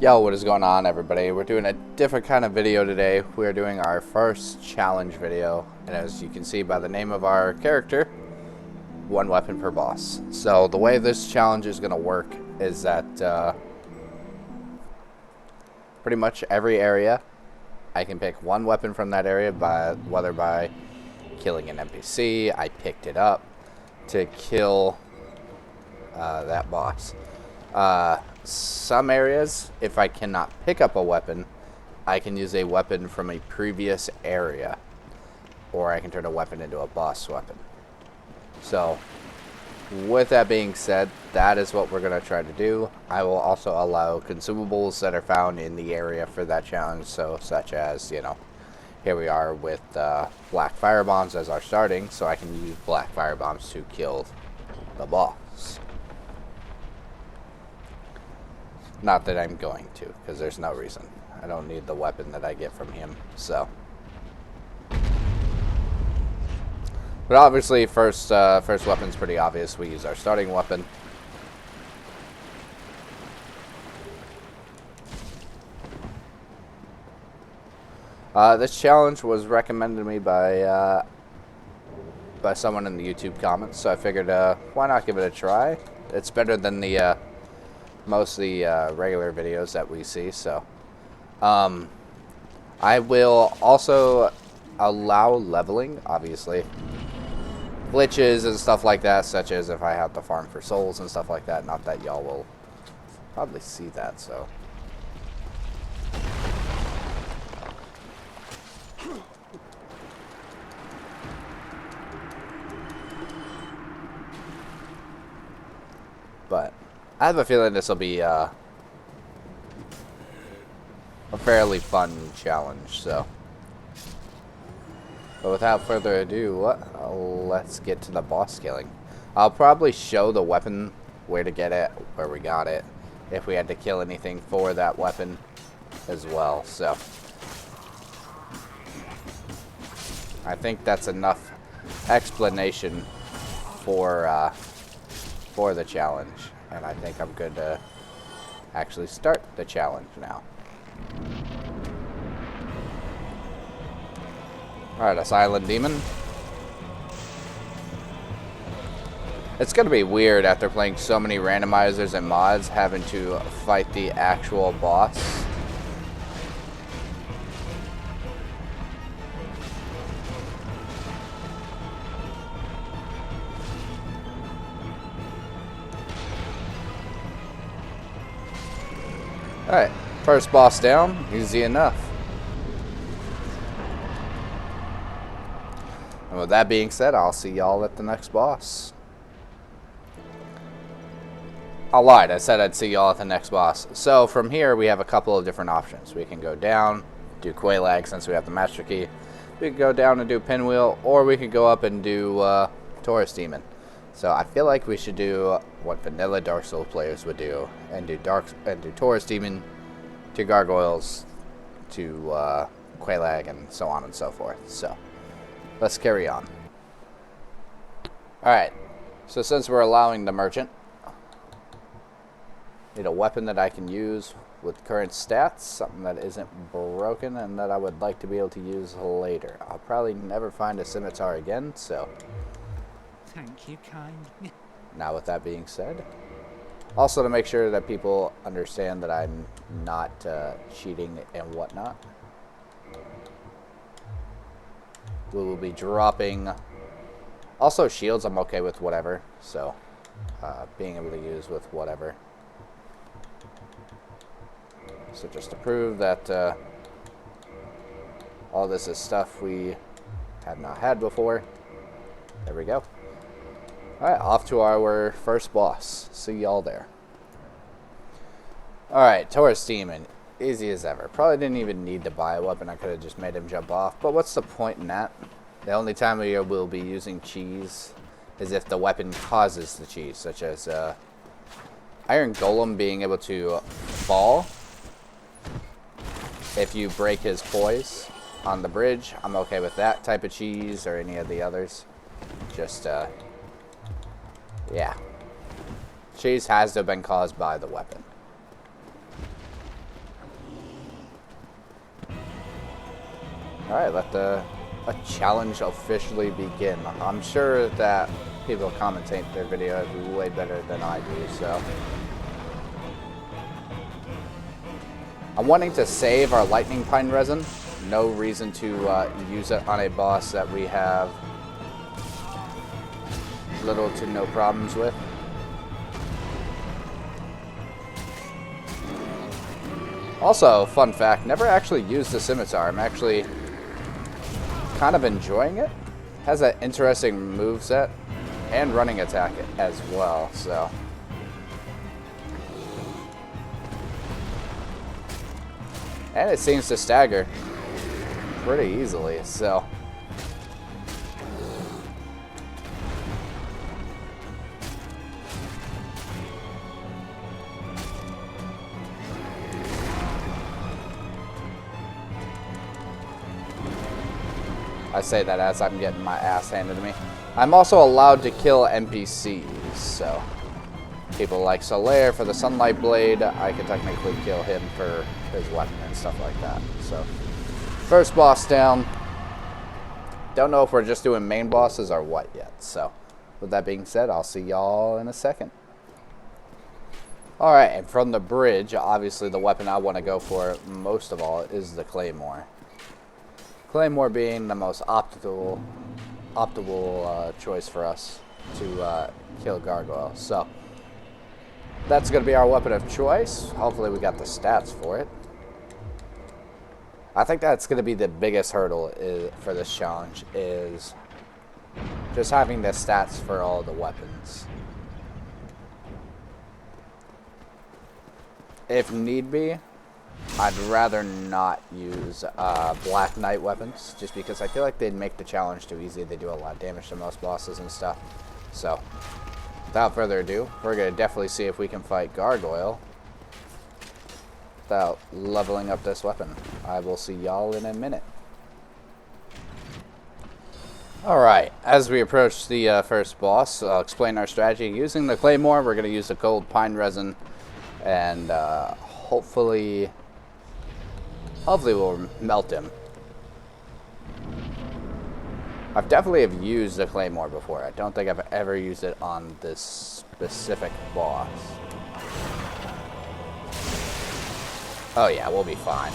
Yo, what is going on, everybody? We're doing a different kind of video today. We're doing our first challenge video, and as you can see by the name of our character, one weapon per boss. So the way this challenge is going to work is that pretty much every area, I can pick one weapon from that area, whether by killing an NPC, I picked it up to kill that boss. Some areas, if I cannot pick up a weapon, I can use a weapon from a previous area, or I can turn a weapon into a boss weapon. So, with that being said, that is what we're going to try to do. I will also allow consumables that are found in the area for that challenge, so such as, you know, here we are with black fire bombs as our starting, so I can use black fire bombs to kill the boss. Not that I'm going to, because there's no reason. I don't need the weapon that I get from him, so. But obviously, first weapon's pretty obvious. We use our starting weapon. This challenge was recommended to me by someone in the YouTube comments, so I figured, why not give it a try? It's better than the most of the regular videos that we see. So I will also allow leveling, obviously, glitches and stuff like that, such as if I have to farm for souls and stuff like that. Not that y'all will probably see that, so. But I have a feeling this will be a fairly fun challenge, so. But without further ado, let's get to the boss killing. I'll probably show the weapon, where to get it, where we got it, if we had to kill anything for that weapon as well, so. I think that's enough explanation for the challenge. And I think I'm good to actually start the challenge now. Alright, a silent demon. It's going to be weird after playing so many randomizers and mods having to fight the actual boss. Alright, first boss down, easy enough. And with that being said, I'll see y'all at the next boss. I lied, I said I'd see y'all at the next boss. So from here, we have a couple of different options. We can go down, do Quelaag since we have the Master Key. We can go down and do Pinwheel, or we can go up and do Taurus Demon. So I feel like we should do what vanilla Dark Souls players would do, and do Taurus Demon, to Gargoyles, to Quelaag, and so on and so forth. So let's carry on. Alright, so since we're allowing the merchant, need a weapon that I can use with current stats, something that isn't broken and that I would like to be able to use later. I'll probably never find a scimitar again, so. Thank you, kind. Now with that being said, also to make sure that people understand that I'm not cheating and whatnot, we will be dropping, also shields I'm okay with whatever, so being able to use with whatever. So just to prove that all this is stuff we have not had before, there we go. Alright, off to our first boss. See y'all there. Alright, Taurus Demon. Easy as ever. Probably didn't even need to buy a weapon. I could have just made him jump off. But what's the point in that? The only time we will be using cheese is if the weapon causes the cheese. Such as Iron Golem being able to fall if you break his poise on the bridge. I'm okay with that type of cheese or any of the others. Just, yeah. Cheese has to have been caused by the weapon. Alright, let the challenge officially begin. I'm sure that people commentate their video way better than I do, so. I'm wanting to save our lightning pine resin. No reason to use it on a boss that we have little to no problems with. Also, fun fact, never actually used the scimitar. I'm actually kind of enjoying it. Has an interesting moveset and running attack as well, so. And it seems to stagger pretty easily, so. I say that as I'm getting my ass handed to me. I'm also allowed to kill NPCs, so. People like Solaire for the Sunlight Blade, I can technically kill him for his weapon and stuff like that. So, first boss down. Don't know if we're just doing main bosses or what yet. So, with that being said, I'll see y'all in a second. Alright, and from the bridge, obviously the weapon I want to go for most of all is the Claymore. Claymore being the most optimal choice for us to kill gargoyles. So, that's going to be our weapon of choice. Hopefully we got the stats for it. I think that's going to be the biggest hurdle for this challenge, is just having the stats for all the weapons. If need be, I'd rather not use Black Knight weapons, just because I feel like they'd make the challenge too easy. They do a lot of damage to most bosses and stuff. So, without further ado, we're going to definitely see if we can fight Gargoyle without leveling up this weapon. I will see y'all in a minute. Alright, as we approach the first boss, I'll explain our strategy. Using the Claymore, we're going to use the cold pine resin, and hopefully we'll melt him. I've definitely have used the Claymore before. I don't think I've ever used it on this specific boss. Oh yeah, we'll be fine.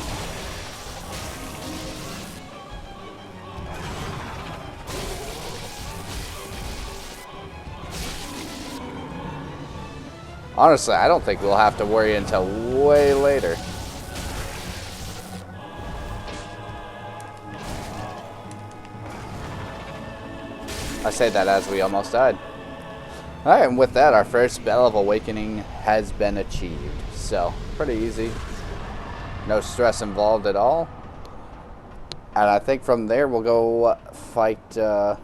Honestly, I don't think we'll have to worry until way later. I say that as we almost died. Alright, and with that, our first Bell of Awakening has been achieved. So, pretty easy. No stress involved at all. And I think from there we'll go fight... So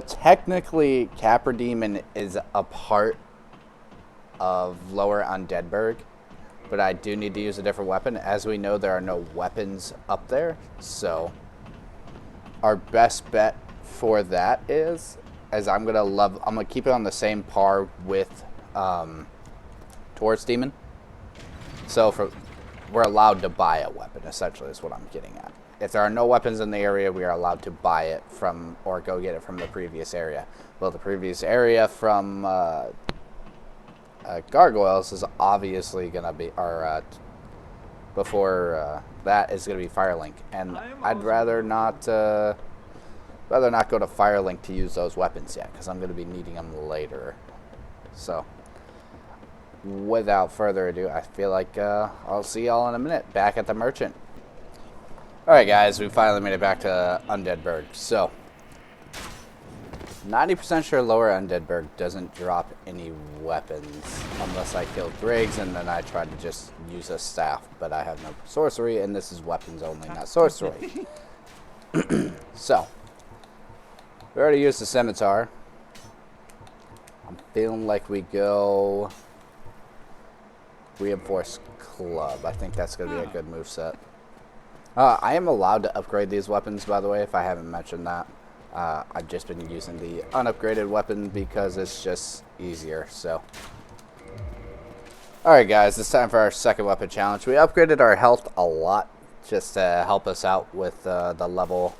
technically, Capra Demon is a part of Lower Undeadburg. But I do need to use a different weapon. As we know, there are no weapons up there. So, our best bet for that is I'm gonna keep it on the same par with Taurus Demon. So we're allowed to buy a weapon, essentially, is what I'm getting at. If there are no weapons in the area, we are allowed to buy it from, or go get it from the previous area. Well, the previous area from Gargoyles is obviously gonna be, or before that is gonna be Firelink, and I'd rather not go to Firelink to use those weapons yet, because I'm going to be needing them later. So, without further ado, I feel like I'll see y'all in a minute, back at the Merchant. Alright guys, we finally made it back to Undeadburg. So, 90% sure Lower Undeadburg doesn't drop any weapons, unless I kill Griggs and then I try to just use a staff, but I have no sorcery, and this is weapons only, not sorcery. So, we already used the scimitar. I'm feeling like we go Reinforced Club. I think that's going to be a good moveset. I am allowed to upgrade these weapons, by the way, if I haven't mentioned that. I've just been using the unupgraded weapon because it's just easier, so. Alright guys, it's time for our second weapon challenge. We upgraded our health a lot just to help us out with the level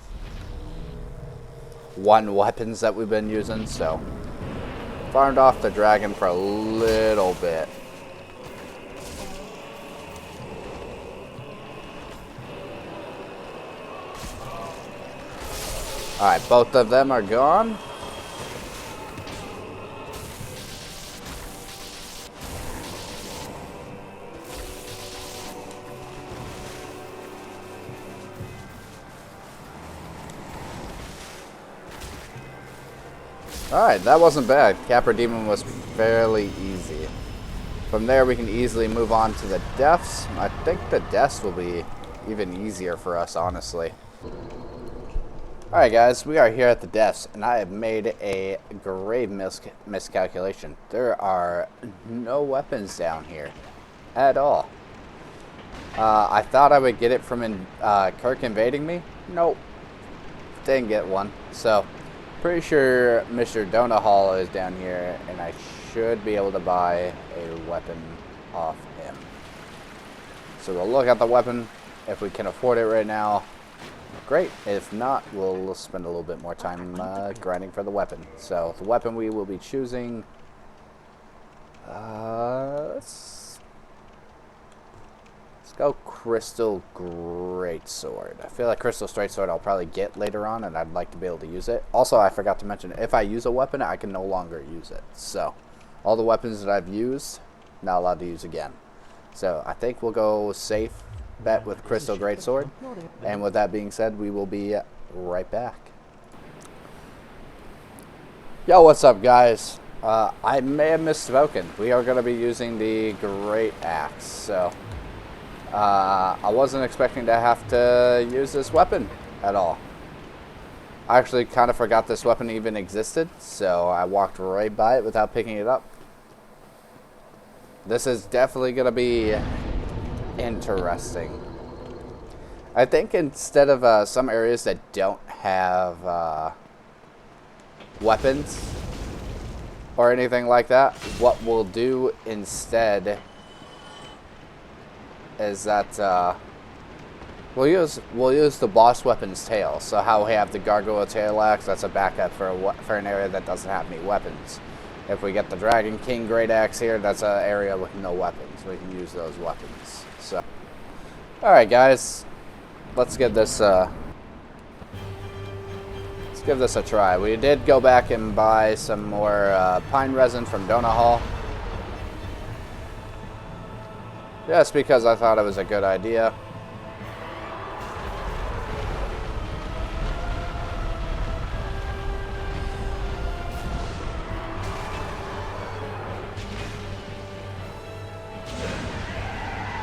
1 weapons that we've been using. So farmed off the dragon for a little bit. Alright, both of them are gone. Alright, that wasn't bad. Capra Demon was fairly easy. From there we can easily move on to the deaths. I think the deaths will be even easier for us, honestly. Alright guys, we are here at the deaths, and I have made a grave miscalculation. There are no weapons down here at all. I thought I would get it from Kirk invading me. Nope. Didn't get one. So, pretty sure Mr. Donut Hall is down here, and I should be able to buy a weapon off him. So we'll look at the weapon. If we can afford it right now, great. If not, we'll spend a little bit more time grinding for the weapon. So the weapon we will be choosing, let's go Crystal Greatsword. I feel like Crystal Greatsword I'll probably get later on, and I'd like to be able to use it. Also, I forgot to mention, if I use a weapon, I can no longer use it. So all the weapons that I've used, not allowed to use again. So I think we'll go safe bet with Crystal Greatsword. And with that being said, we will be right back. Yo, what's up, guys? I may have misspoken. We are going to be using the Great Axe. So I wasn't expecting to have to use this weapon at all. I actually kind of forgot this weapon even existed, so I walked right by it without picking it up. This is definitely going to be interesting. I think instead of some areas that don't have weapons or anything like that, what we'll do instead is that we'll use the boss weapon's tail. So how we have the gargoyle tail axe, that's a backup for an area that doesn't have any weapons. If we get the Dragon King Great Axe here, that's an area with no weapons. We can use those weapons. So, all right, guys, let's give this a try. We did go back and buy some more pine resin from Donut Hall, just because I thought it was a good idea.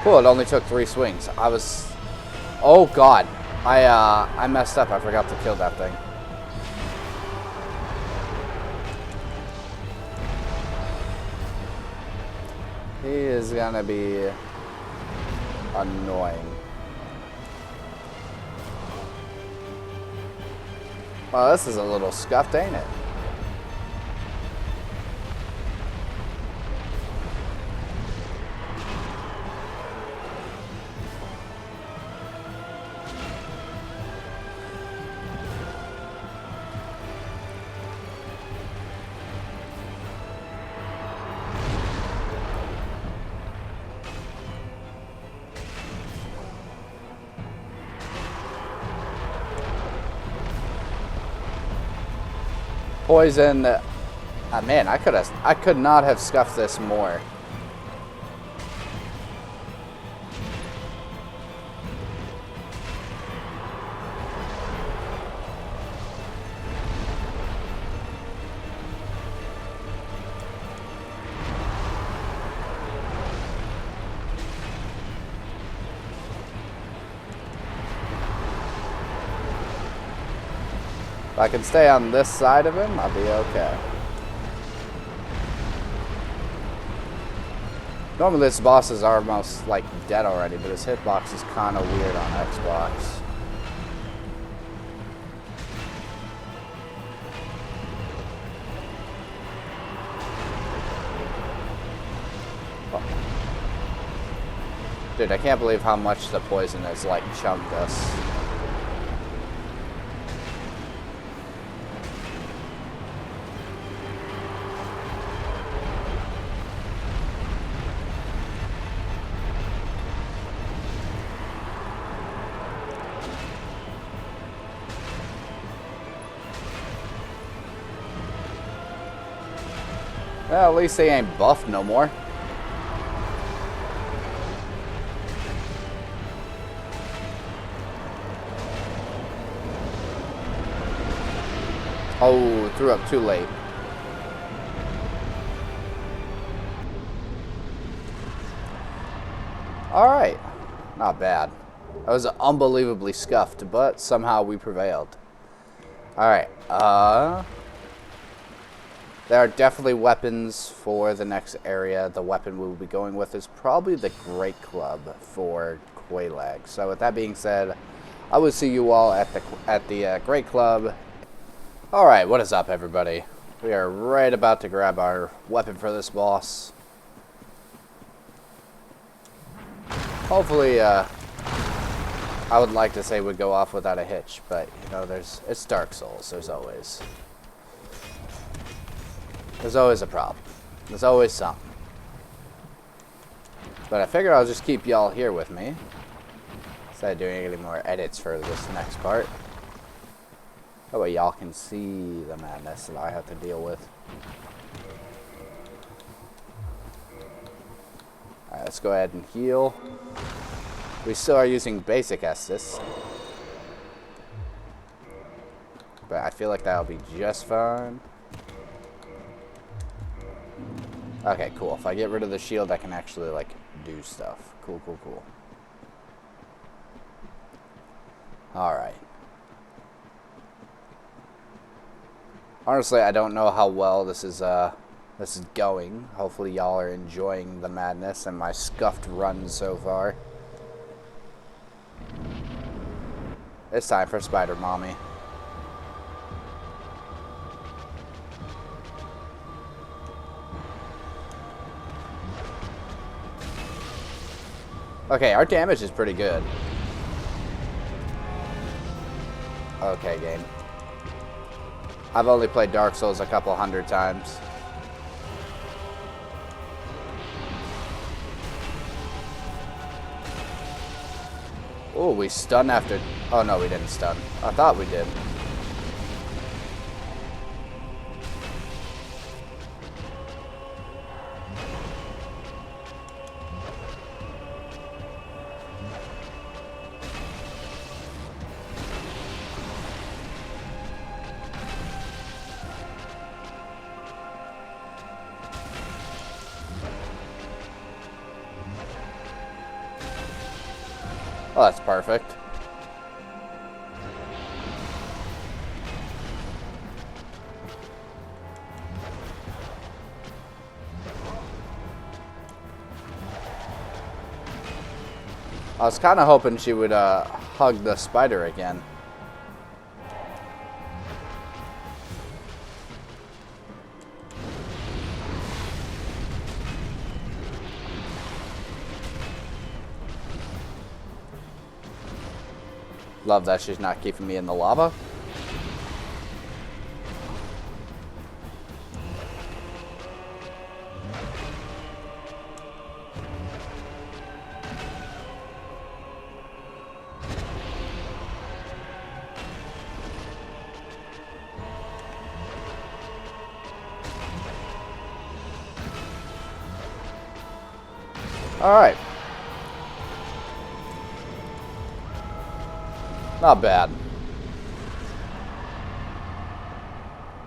Cool, it only took 3 swings. Oh god, I messed up. I forgot to kill that thing. He is gonna be annoying. Well, this is a little scuffed, ain't it? Poison. Man, I could not have scuffed this more. If I can stay on this side of him, I'll be okay. Normally this boss is almost like dead already, but his hitbox is kind of weird on Xbox. Dude, I can't believe how much the poison has, like, chunked us. Well, at least they ain't buffed no more. Oh, threw up too late. Alright. Not bad. That was unbelievably scuffed, but somehow we prevailed. Alright, there are definitely weapons for the next area. The weapon we'll be going with is probably the Great Club for Quelaag. So with that being said, I will see you all at the Great Club. Alright, what is up, everybody? We are right about to grab our weapon for this boss. Hopefully, I would like to say we'd go off without a hitch, but, you know, it's Dark Souls. There's always a problem. There's always something. But I figured I'll just keep y'all here with me instead of doing any more edits for this next part. That way y'all can see the madness that I have to deal with. Alright, let's go ahead and heal. We still are using basic Estus, but I feel like that'll be just fine. Okay, cool. If I get rid of the shield, I can actually, like, do stuff. Cool, cool, cool. Alright. Honestly, I don't know how well this is going. Hopefully y'all are enjoying the madness and my scuffed run so far. It's time for Spider Mommy. Okay, our damage is pretty good. Okay, game. I've only played Dark Souls a couple hundred times. Oh, we stun after... Oh, no, we didn't stun. I thought we did. Oh, that's perfect. I was kind of hoping she would hug the spider again. Love that she's not keeping me in the lava. All right. Not bad.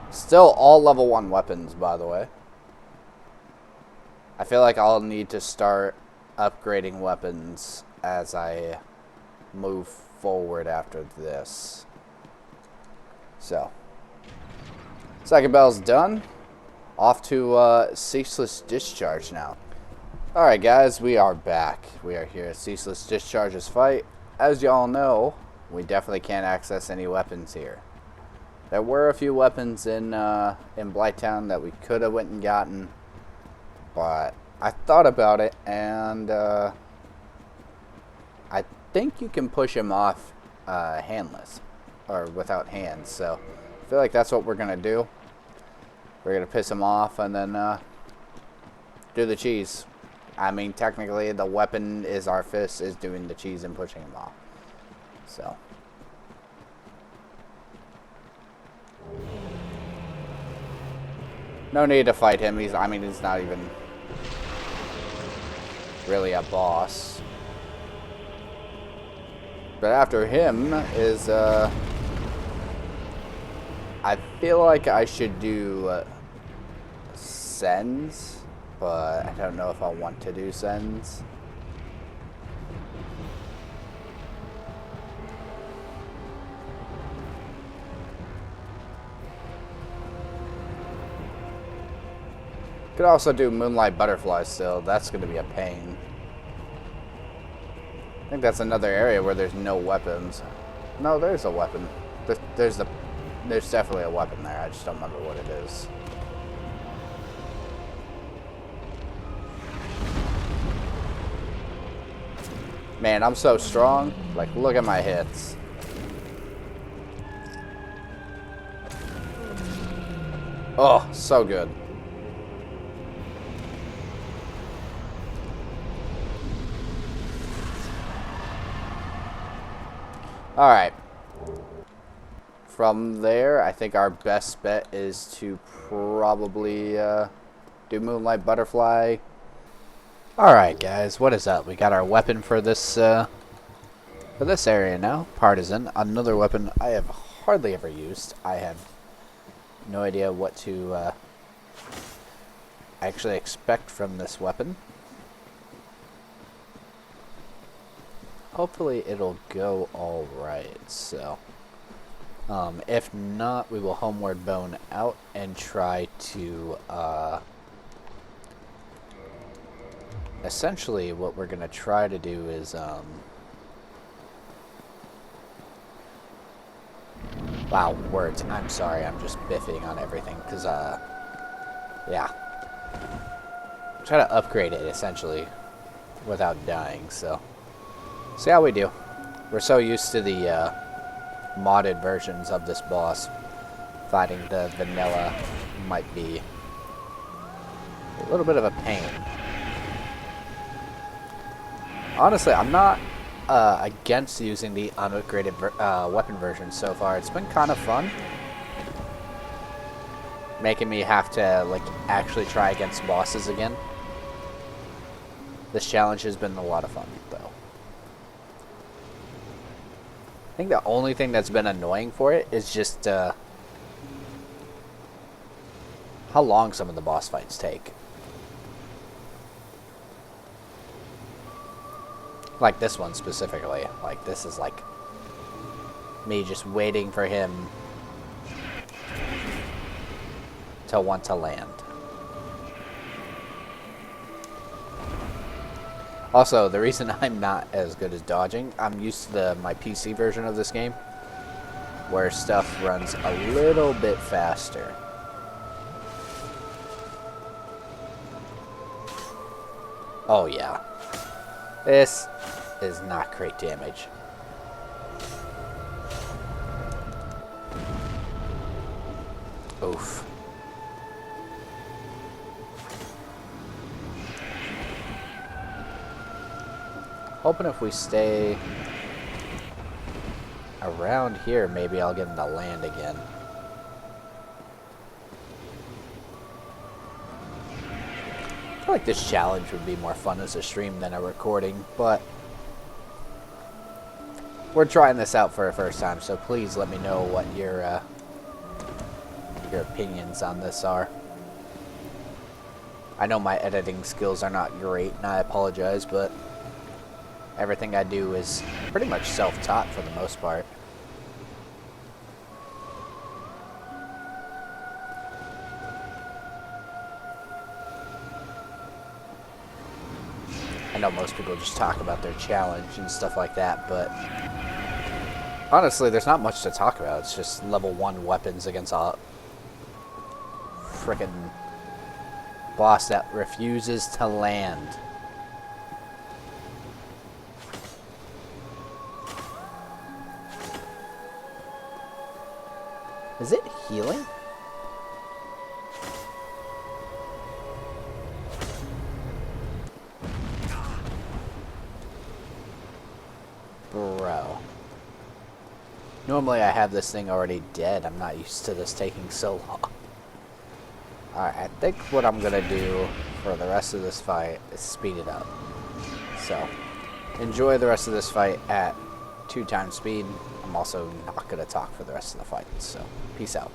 Still all level 1 weapons, by the way. I feel like I'll need to start upgrading weapons as I move forward after this. So, second bell's done. Off to Ceaseless Discharge now. Alright guys, we are back. We are here at Ceaseless Discharge's fight. As y'all know, we definitely can't access any weapons here. There were a few weapons in Blighttown that we could have went and gotten, but I thought about it, and I think you can push him off handless, or without hands, so I feel like that's what we're going to do. We're going to piss him off and then do the cheese. I mean, technically, the weapon is our fist is doing the cheese and pushing him off. So. No need to fight him. He's not even really a boss. But after him is, I feel like I should do sends, but I don't know if I want to do sends. Could also do moonlight butterflies still. That's going to be a pain. I think that's another area where there's no weapons. No, there's a weapon. There's definitely a weapon there. I just don't remember what it is. Man, I'm so strong. Like, look at my hits. Oh, so good. Alright. From there, I think our best bet is to probably do Moonlight Butterfly. Alright guys, what is up? We got our weapon for this area now. Partisan. Another weapon I have hardly ever used. I have no idea what to actually expect from this weapon. Hopefully it'll go alright, so if not, we will homeward bone out and try to essentially what we're gonna try to do is wow, words, I'm sorry, I'm just biffing on everything because yeah, try to upgrade it essentially without dying, so see how we do. We're so used to the modded versions of this boss. Fighting the vanilla might be a little bit of a pain. Honestly, I'm not against using the unupgraded weapon version so far. It's been kind of fun. Making me have to like actually try against bosses again. This challenge has been a lot of fun though. I think the only thing that's been annoying for it is just how long some of the boss fights take. Like this one specifically. Like this is like me just waiting for him to want to land. Also, the reason I'm not as good as dodging, I'm used to my PC version of this game, where stuff runs a little bit faster. Oh yeah. This is not great damage. Oof. Hoping if we stay around here, maybe I'll get him to land again. I feel like this challenge would be more fun as a stream than a recording, but we're trying this out for the first time, so please let me know what your opinions on this are. I know my editing skills are not great, and I apologize, but everything I do is pretty much self-taught for the most part. I know most people just talk about their challenge and stuff like that, but honestly, there's not much to talk about. It's just level 1 weapons against a frickin' boss that refuses to land. Is it healing? Bro. Normally I have this thing already dead. I'm not used to this taking so long. Alright, I think what I'm gonna do for the rest of this fight is speed it up. So, enjoy the rest of this fight at 2 times speed. I'm also not gonna talk for the rest of the fight, so peace out.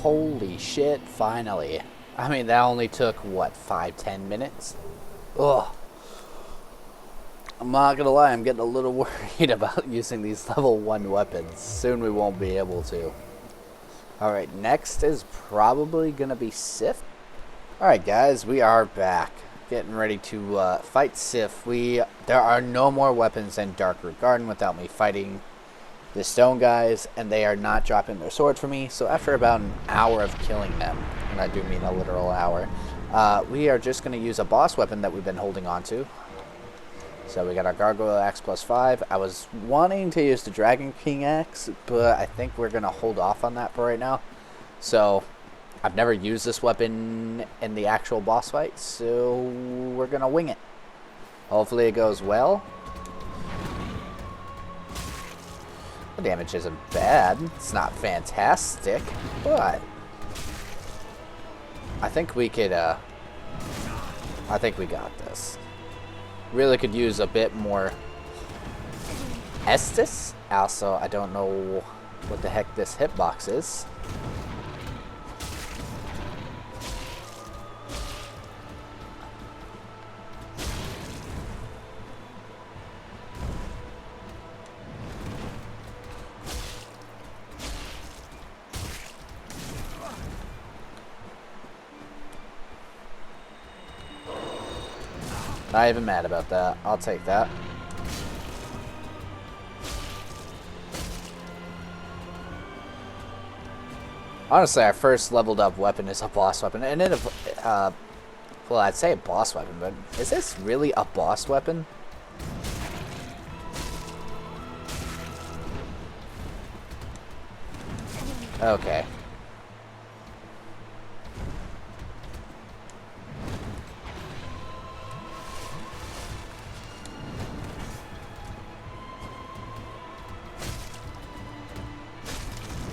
Holy shit, finally. I mean, that only took, what, 5-10 minutes? Ugh. I'm not gonna lie, I'm getting a little worried about using these level 1 weapons. Soon we won't be able to. Alright, next is probably gonna be Sif. Alright guys, we are back. Getting ready to fight Sif. There are no more weapons in Darkroot Garden without me fighting the stone guys, and they are not dropping their sword for me. So after about an hour of killing them, and I do mean a literal hour, we are just going to use a boss weapon that we've been holding on to. So we got our Gargoyle Axe +5. I was wanting to use the Dragon King Axe, but I think we're going to hold off on that for right now. So I've never used this weapon in the actual boss fight, so we're going to wing it. Hopefully it goes well. The damage isn't bad. It's not fantastic, but I think we could, I think we got this. Really could use a bit more Estus. Also, I don't know what the heck this hitbox is. Not even mad about that. I'll take that. Honestly, our first leveled up weapon is a boss weapon. And then, well, I'd say a boss weapon, but is this really a boss weapon? Okay.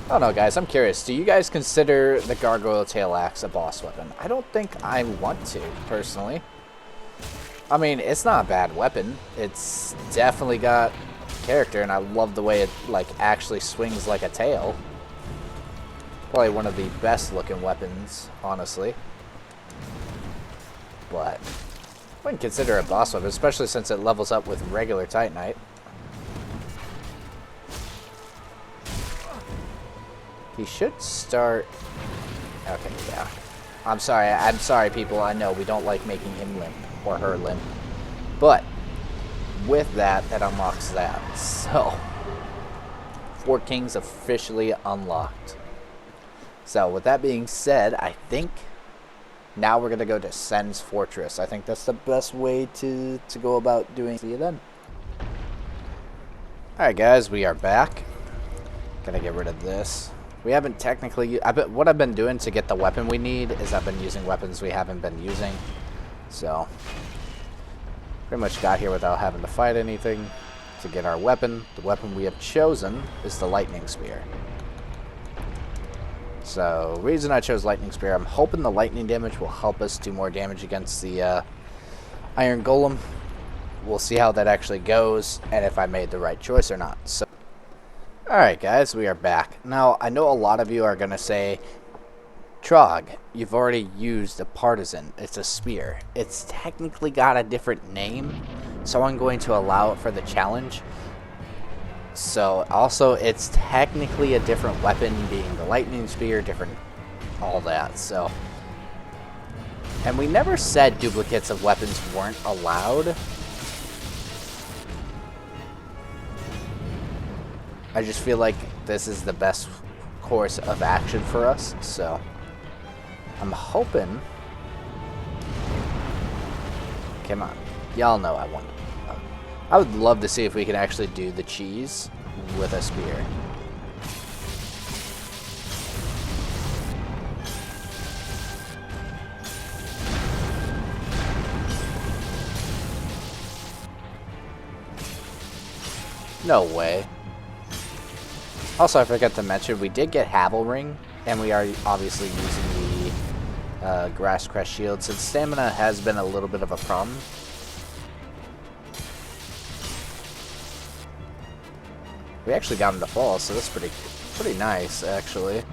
I don't know, guys. I'm curious. Do you guys consider the Gargoyle Tail Axe a boss weapon? I don't think I want to, personally. I mean, it's not a bad weapon. It's definitely got character, and I love the way it, like, actually swings like a tail. Probably one of the best looking weapons, honestly. But I wouldn't consider it a boss weapon, especially since it levels up with regular Titanite. He should start... Okay, yeah. I'm sorry, people. I know we don't like making him limp, or her limp. But, with that, that unlocks that. So, 4 Kings officially unlocked. So, with that being said, I think now we're going to go to Sen's Fortress. I think that's the best way to go about doing it. See you then. Alright, guys, we are back. Gotta get rid of this. We haven't technically... what I've been doing to get the weapon we need is I've been using weapons we haven't been using. So, pretty much got here without having to fight anything to get our weapon. The weapon we have chosen is the Lightning Spear. So, reason I chose Lightning Spear, I'm hoping the lightning damage will help us do more damage against the Iron Golem. We'll see how that actually goes, and if I made the right choice or not. So, alright guys, we are back. Now, I know a lot of you are going to say, Trog, you've already used a partisan. It's a spear. It's technically got a different name, so I'm going to allow it for the challenge. So, also, it's technically a different weapon, being the lightning spear, different, all that, so. And we never said duplicates of weapons weren't allowed. I just feel like this is the best course of action for us, so I'm hoping. Come on, y'all know I want. I would love to see if we can actually do the cheese with a spear. No way. Also, I forgot to mention, we did get Havel Ring, and we are obviously using the Grass Crest Shield, since stamina has been a little bit of a problem. We actually got him to fall, so that's pretty nice, actually.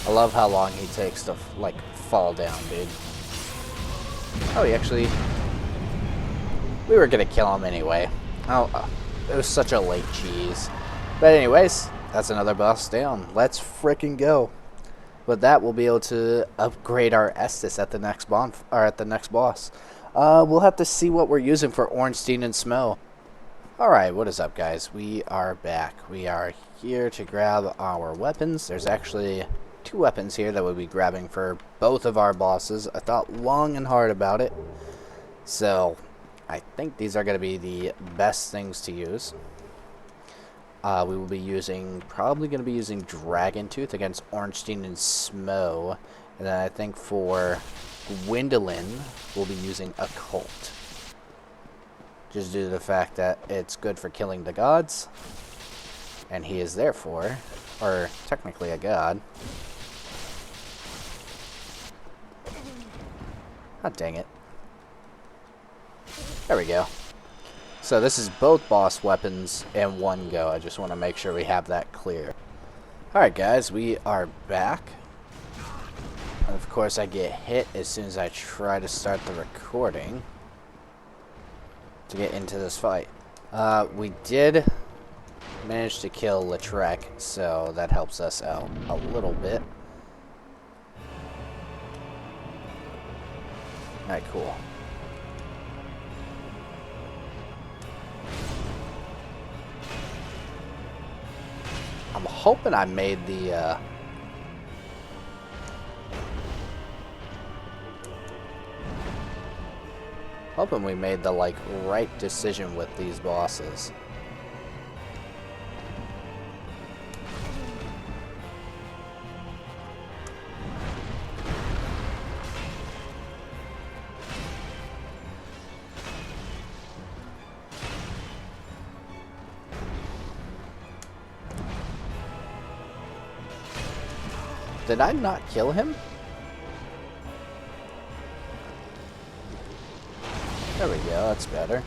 I love how long he takes to, like, fall down, dude. Oh, he actually... We were gonna kill him anyway. Oh, it was such a late cheese. But anyways, that's another boss down. Let's frickin' go. With that, we'll be able to upgrade our Estus at the next boss. We'll have to see what we're using for Ornstein and Smo. Alright, what is up, guys? We are back. We are here to grab our weapons. There's actually 2 weapons here that we'll be grabbing for both of our bosses. I thought long and hard about it. So, I think these are going to be the best things to use. We will be probably going to be using Dragon Tooth against Ornstein and Smo. And then I think for Gwendolyn, we'll be using Occult. Just due to the fact that it's good for killing the gods. And he is therefore, or technically a god. God dang it. There we go. So this is both boss weapons in one go. I just want to make sure we have that clear. Alright guys, we are back. And of course I get hit as soon as I try to start the recording to get into this fight. We did manage to kill Lautrec, so that helps us out a little bit. Alright, cool. I'm hoping I made the, hoping we made the, like, right decision with these bosses. Did I not kill him? There we go, that's better.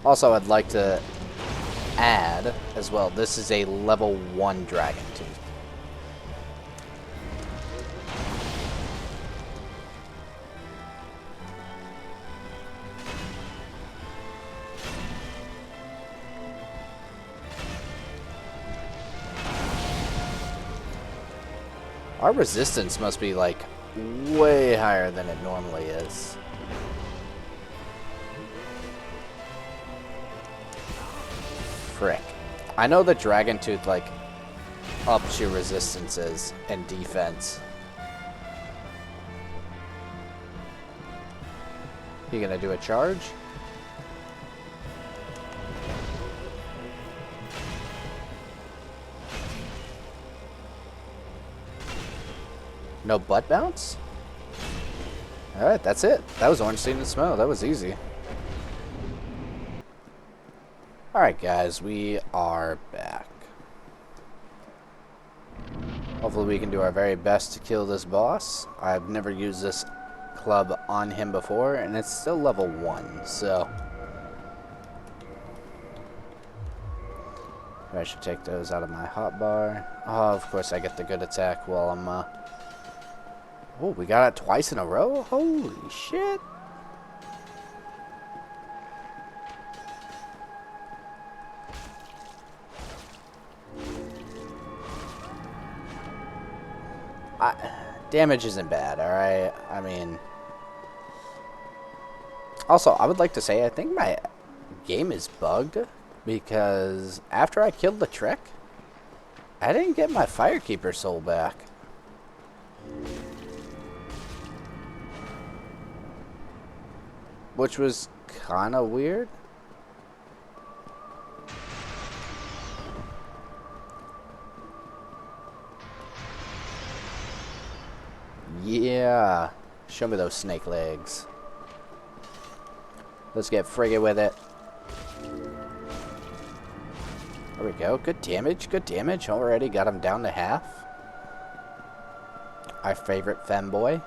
Also, I'd like to add, as well, this is a level 1 dragon tooth. Our resistance must be, like, way higher than it normally is. Frick. I know the Dragon Tooth, like, ups your resistances and defense. You gonna do a charge? No butt bounce? Alright, that's it. That was Orange Seen and Smell. That was easy. Alright guys, we are back. Hopefully we can do our very best to kill this boss. I've never used this club on him before, and it's still level 1, so... I should take those out of my hotbar. Oh, of course I get the good attack while I'm, Oh, we got it twice in a row? Holy shit. Damage isn't bad, alright? I mean... Also, I would like to say, I think my game is bugged, because after I killed the Trek, I didn't get my Firekeeper soul back. Which was kind of weird. Yeah. Show me those snake legs. Let's get friggy with it. There we go. Good damage. Good damage. Already got him down to half. Our favorite femboy.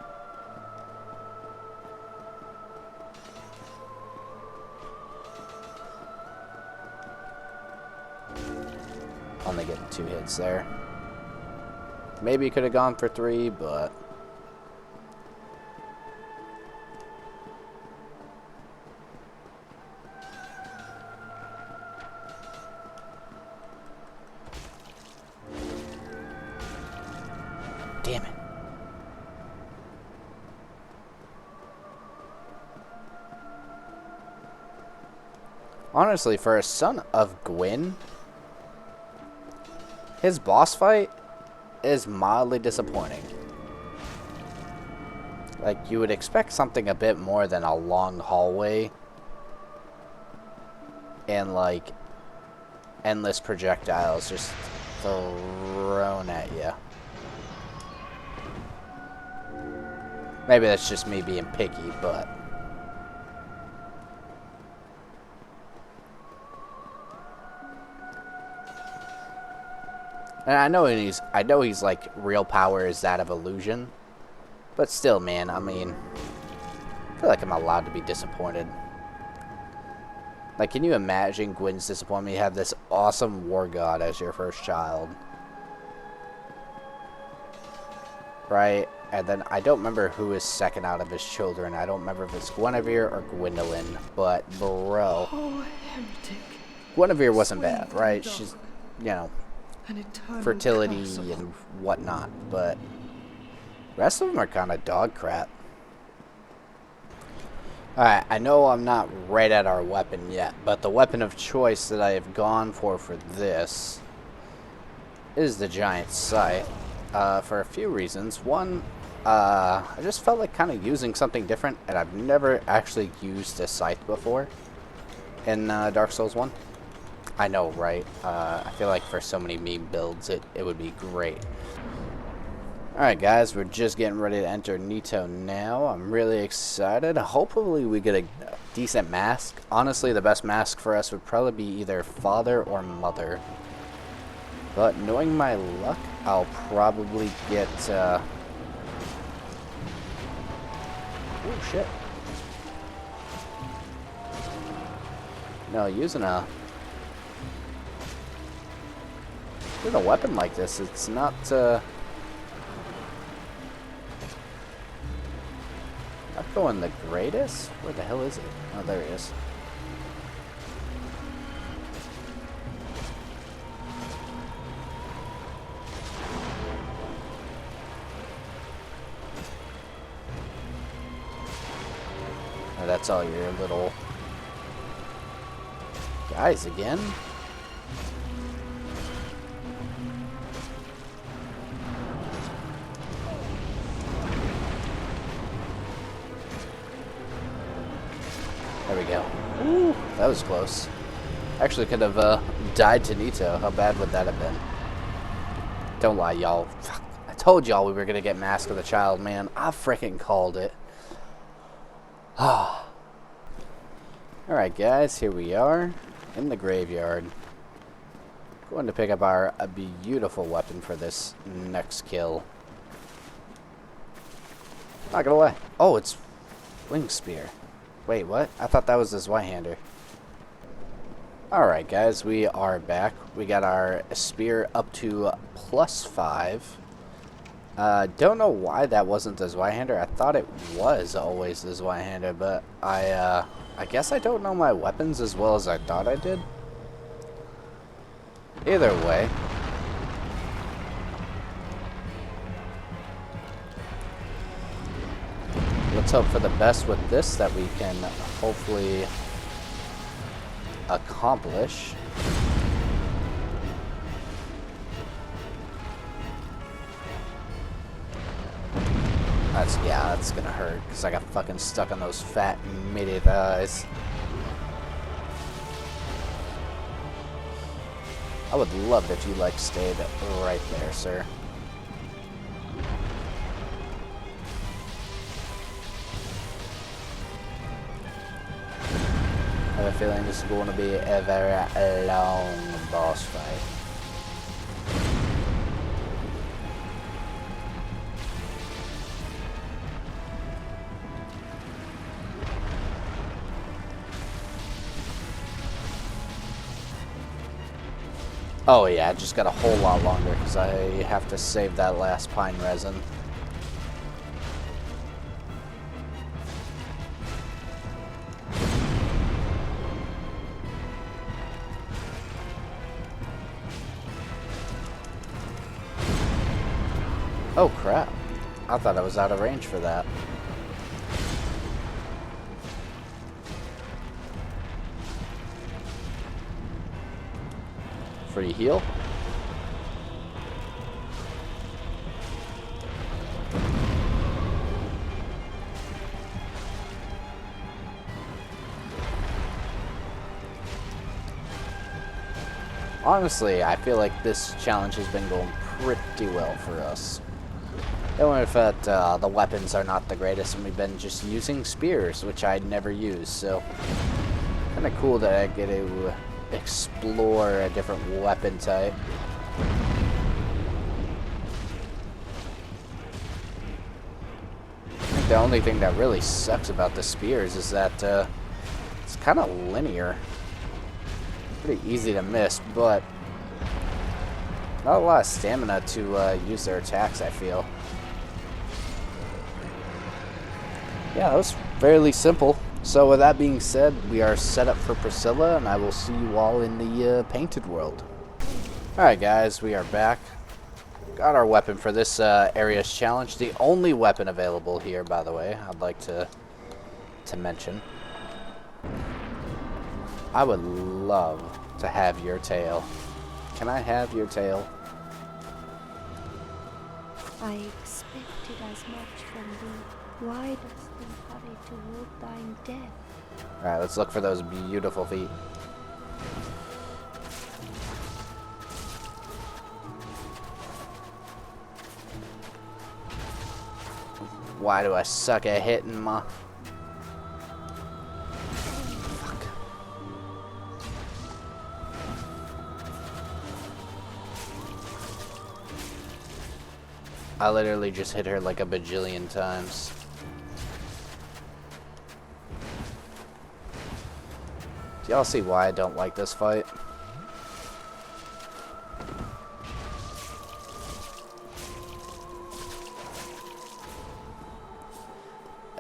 Only getting 2 hits there. Maybe he could have gone for 3, but... Damn it. Honestly, for a son of Gwyn, his boss fight is mildly disappointing. Like, you would expect something a bit more than a long hallway and, like, endless projectiles just thrown at you. Maybe that's just me being picky, but... And I know he's like, real power is that of illusion. But still, man, I mean, I feel like I'm allowed to be disappointed. Like, can you imagine Gwyn's disappointment? You have this awesome war god as your first child. Right? And then I don't remember who is second out of his children. I don't remember if it's Guinevere or Gwendolyn. But, bro. Oh, heretic. Guinevere wasn't bad, right? She's, you know, fertility and whatnot. But the rest of them are kind of dog crap. Alright, I know I'm not right at our weapon yet, but the weapon of choice that I have gone for this is the giant scythe, for a few reasons. One, I just felt like kind of using something different, and I've never actually used a scythe before in Dark Souls 1. I know, right? I feel like for so many meme builds, it would be great. Alright guys, we're just getting ready to enter Nito now. I'm really excited. Hopefully we get a decent mask. Honestly, the best mask for us would probably be either father or mother. But knowing my luck, I'll probably get... Oh shit. No, using a weapon like this, it's not... Not going the greatest? Where the hell is it? Oh, there he is. Oh, that's all your little guys again. There we go. Ooh, that was close. Actually could have died to Nito. How bad would that have been? Don't lie, y'all. I told y'all we were going to get Mask of the Child, man. I freaking called it. Alright, guys. Here we are in the graveyard. Going to pick up a beautiful weapon for this next kill. Not gonna lie. Oh, it's Wing Spear. Wait, what? I thought that was his Y-hander. Alright guys, we are back. We got our spear up to +5. Don't know why that wasn't his Y-hander. I thought it was always his Y-hander, but I guess I don't know my weapons as well as I thought I did. Either way. Let's hope for the best with this that we can hopefully accomplish. That's gonna hurt because I got fucking stuck on those fat meaty thighs. I would love it if you stayed right there, sir. I have a feeling this is going to be a very long boss fight. Oh yeah, it just got a whole lot longer because I have to save that last pine resin. Oh crap. I thought I was out of range for that. Free heal. Honestly, I feel like this challenge has been going pretty well for us. Even if the weapons are not the greatest, and we've been just using spears, which I'd never use, so kind of cool that I get to explore a different weapon type. I think the only thing that really sucks about the spears is that it's kind of linear. Pretty easy to miss, but not a lot of stamina to use their attacks, I feel. Yeah, that was fairly simple. So with that being said, we are set up for Priscilla, and I will see you all in the painted world. Alright guys, we are back. Got our weapon for this area's challenge. The only weapon available here, by the way, I'd like to to mention, I would love to have your tail. Can I have your tail? I expected as much from thee. Why dost thou hurry toward thine death? Alright, let's look for those beautiful feet. Why do I suck at hitting my... Fuck. I literally just hit her like a bajillion times. Do y'all see why I don't like this fight?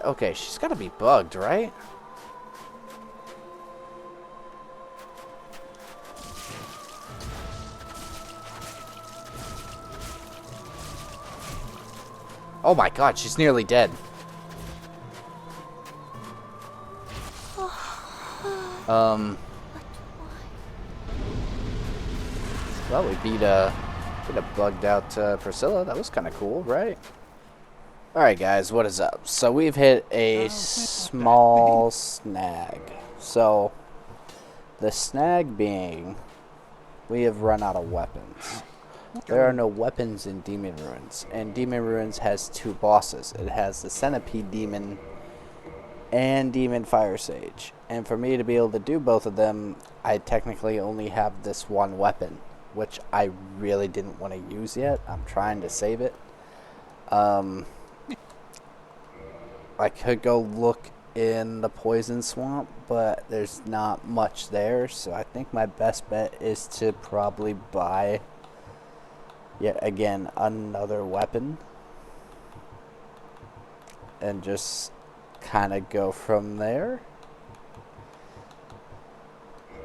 Okay, she's gotta be bugged, right? Oh my god, she's nearly dead. Well, we beat a bugged out Priscilla. That was kind of cool, right? Alright guys, what is up? So we've hit a small snag. So, the snag being, we have run out of weapons. There are no weapons in Demon Ruins, and Demon Ruins has two bosses. It has the Centipede Demon and Demon Fire Sage. And for me to be able to do both of them, I technically only have this one weapon, which I really didn't want to use yet. I'm trying to save it. I could go look in the poison swamp, but there's not much there, so I think my best bet is to probably buy yet again another weapon and just kind of go from there.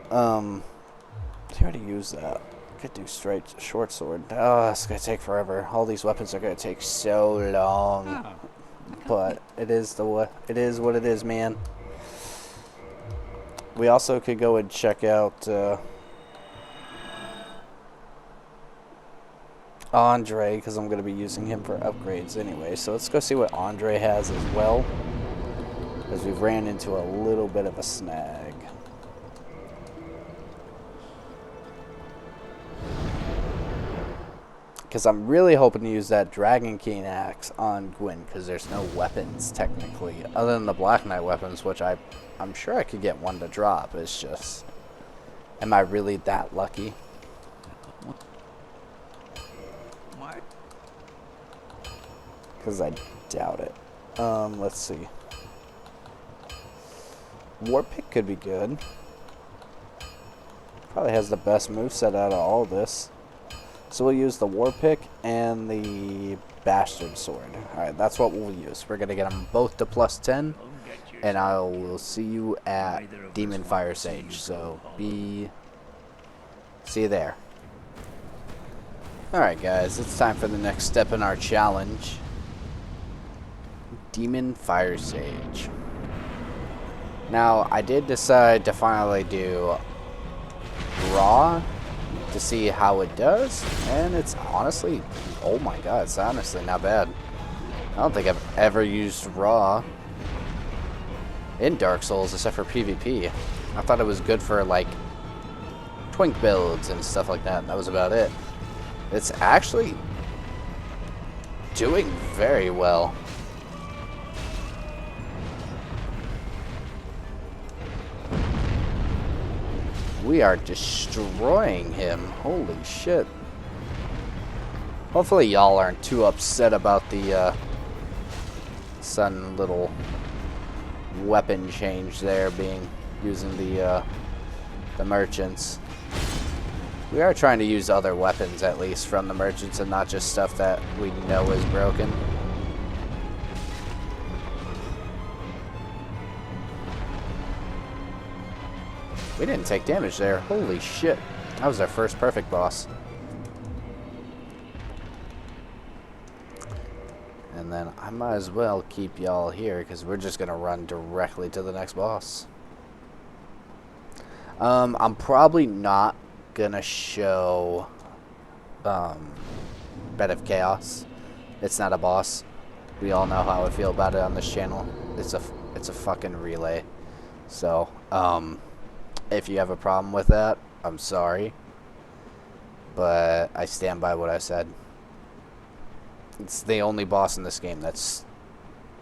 I already used that. Could do straight short sword. Oh, it's gonna take forever. All these weapons are gonna take so long. But it is what it is, man. We also could go and check out Andre, because I'm going to be using him for upgrades anyway. So let's go see what Andre has as well, because we've ran into a little bit of a snag. Because I'm really hoping to use that Dragon King axe on Gwyn, because there's no weapons technically other than the Black Knight weapons, which I'm sure I could get one to drop. It's just, am I really that lucky? What? Because I doubt it. Let's see. Warpick could be good. Probably has the best moveset out of all this. So we'll use the Warpick and the Bastard Sword. Alright, that's what we'll use. We're going to get them both to +10. And I will see you at Demon Fire Sage. So see you there. Alright guys, it's time for the next step in our challenge. Demon Fire Sage. Now, I did decide to finally do Raw to see how it does, and it's honestly, oh my god, it's honestly not bad. I don't think I've ever used Raw in Dark Souls except for PvP. I thought it was good for like twink builds and stuff like that, and that was about it. It's actually doing very well. We are destroying him. Holy shit. Hopefully y'all aren't too upset about the sudden little weapon change there being using the merchants. We are trying to use other weapons at least from the merchants and not just stuff that we know is broken. We didn't take damage there. Holy shit. That was our first perfect boss. And then I might as well keep y'all here because we're just going to run directly to the next boss. I'm probably not going to show Bed of Chaos. It's not a boss. We all know how I feel about it on this channel. It's a fucking relay. So, if you have a problem with that, I'm sorry. But I stand by what I said. It's the only boss in this game that's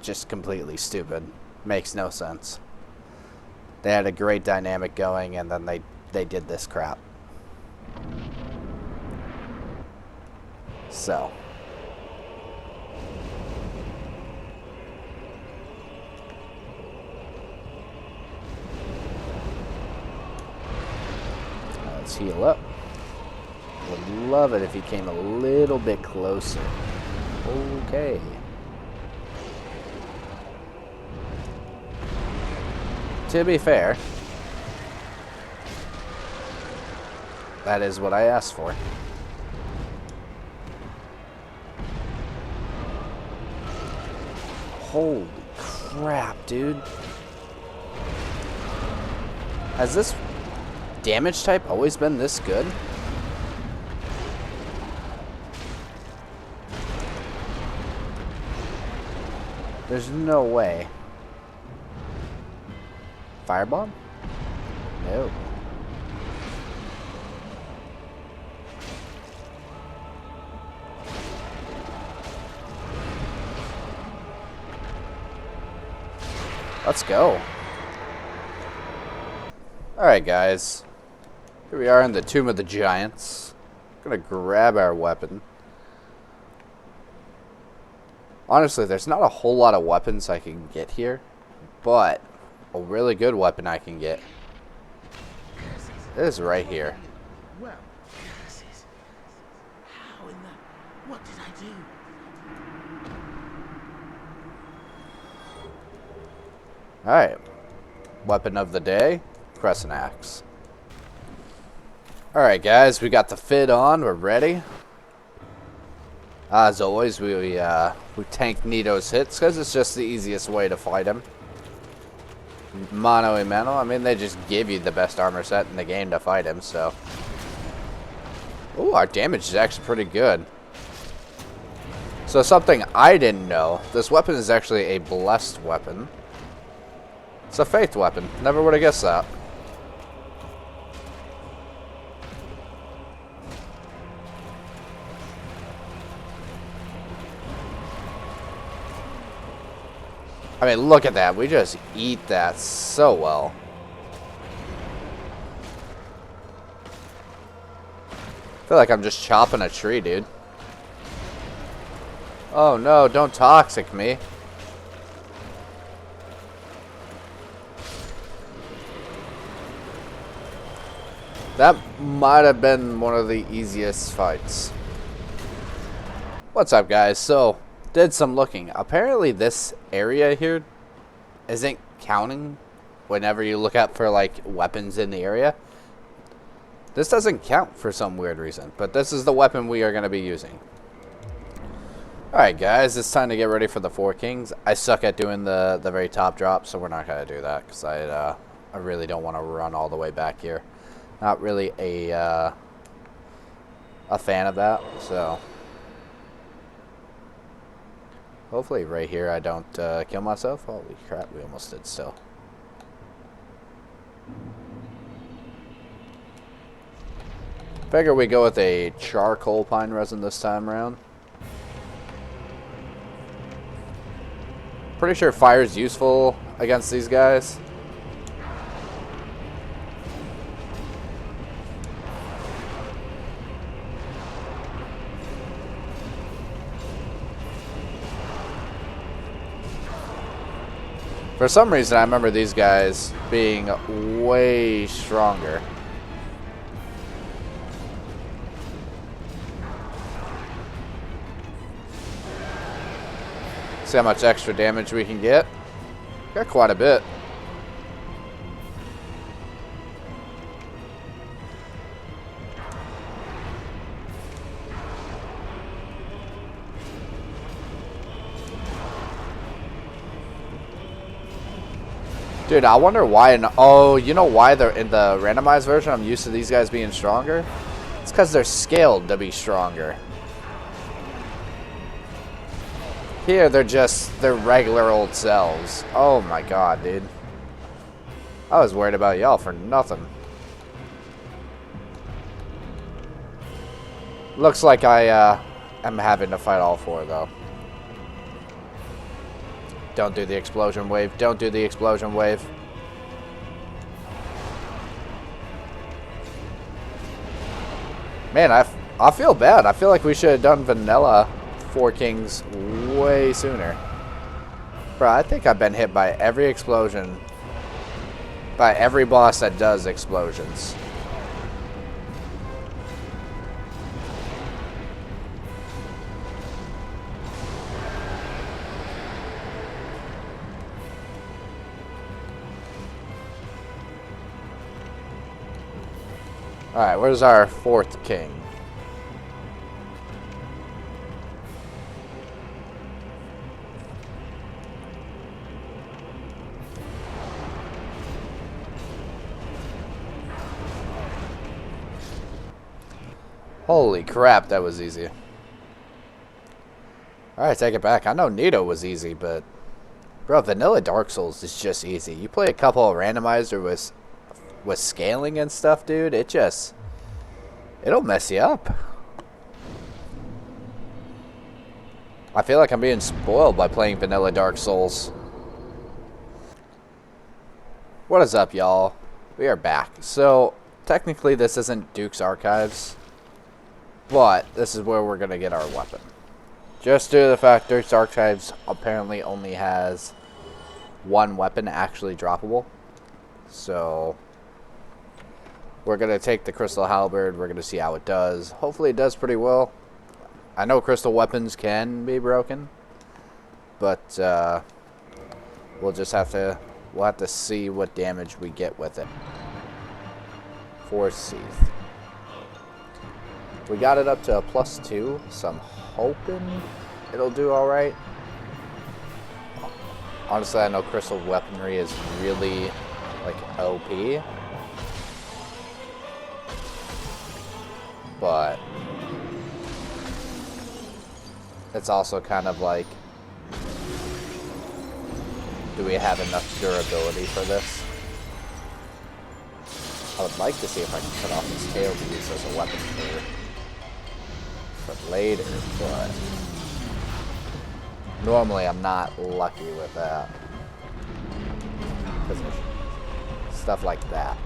just completely stupid. Makes no sense. They had a great dynamic going, and then they did this crap. So. Let's heal up. Would love it if he came a little bit closer. Okay. To be fair, that is what I asked for. Holy crap, dude. Has this damage type always been this good? There's no way. Firebomb? No. Let's go. Alright, guys. Here we are in the Tomb of the Giants. Gonna grab our weapon. Honestly, there's not a whole lot of weapons I can get here, but a really good weapon I can get is right here. Well, curses. How in the... What did I do? Alright. Weapon of the day, crescent axe. Alright, guys, we got the fit on. We're ready. As always, we tank Nito's hits because it's just the easiest way to fight him. Mano a mano. I mean, they just give you the best armor set in the game to fight him, so. Ooh, our damage is actually pretty good. So something I didn't know, this weapon is actually a blessed weapon. It's a faith weapon. Never would have guessed that. I mean, look at that. We just eat that so well. I feel like I'm just chopping a tree, dude. Oh no, don't toxic me. That might have been one of the easiest fights. What's up, guys? So, did some looking. Apparently this area here isn't counting whenever you look up for like weapons in the area. This doesn't count for some weird reason, but this is the weapon we are going to be using. Alright, guys, it's time to get ready for the Four Kings. I suck at doing the very top drop, so we're not going to do that because I really don't want to run all the way back here. Not really a fan of that, so hopefully right here I don't kill myself. Holy crap, we almost did still. Figure we go with a charcoal pine resin this time around. Pretty sure fire is useful against these guys. For some reason, I remember these guys being way stronger. See how much extra damage we can get. Got quite a bit. Dude, I wonder why. Oh, you know why they're in the randomized version? I'm used to these guys being stronger. It's because they're scaled to be stronger. Here, they're regular old selves. Oh my god, dude. I was worried about y'all for nothing. Looks like I am having to fight all four, though. Don't do the explosion wave. Don't do the explosion wave. Man, I feel bad. I feel like we should have done vanilla Four Kings way sooner. Bro, I think I've been hit by every explosion. By every boss that does explosions. Alright, where's our fourth king? Holy crap, that was easy. Alright, take it back. I know Nito was easy, but... Bro, vanilla Dark Souls is just easy. You play a couple of randomizer with scaling and stuff, dude, it'll mess you up. I feel like I'm being spoiled by playing vanilla Dark Souls. What is up, y'all? We are back. So, technically this isn't Duke's Archives, but this is where we're going to get our weapon. Just due to the fact Duke's Archives apparently only has one weapon actually droppable. So... we're going to take the Crystal Halberd. We're going to see how it does. Hopefully it does pretty well. I know crystal weapons can be broken. But we'll just have to... we'll have to see what damage we get with it. Force Seath. We got it up to a +2. So I'm hoping it'll do alright. Honestly, I know crystal weaponry is really like OP. But it's also kind of like, do we have enough durability for this? I would like to see if I can cut off his tail to use as a weapon for later, but normally I'm not lucky with that. Stuff like that.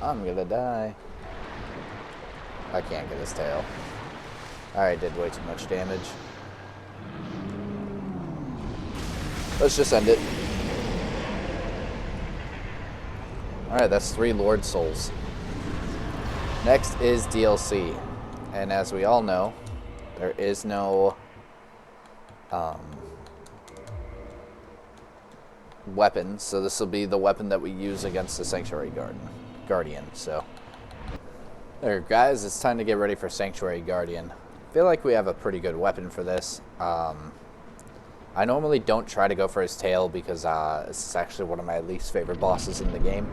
I'm gonna die. I can't get his tail. Alright, did way too much damage. Let's just end it. Alright, that's 3 Lord Souls. Next is DLC. And as we all know, there is no weapon. So this will be the weapon that we use against the Sanctuary Guardian. So there, guys, it's time to get ready for Sanctuary Guardian. I feel like we have a pretty good weapon for this. I normally don't try to go for his tail because it's actually one of my least favorite bosses in the game.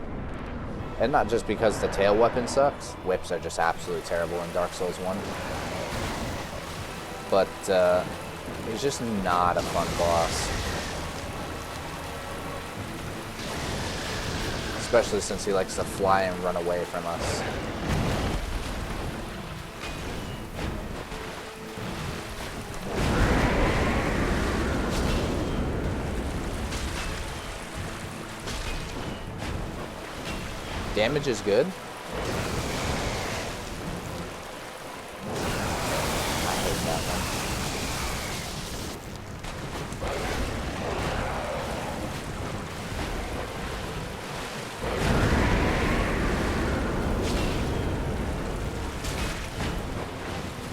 And not just because the tail weapon sucks. Whips are just absolutely terrible in Dark Souls 1. But he's just not a fun boss. Especially since he likes to fly and run away from us. Damage is good. I hate that one.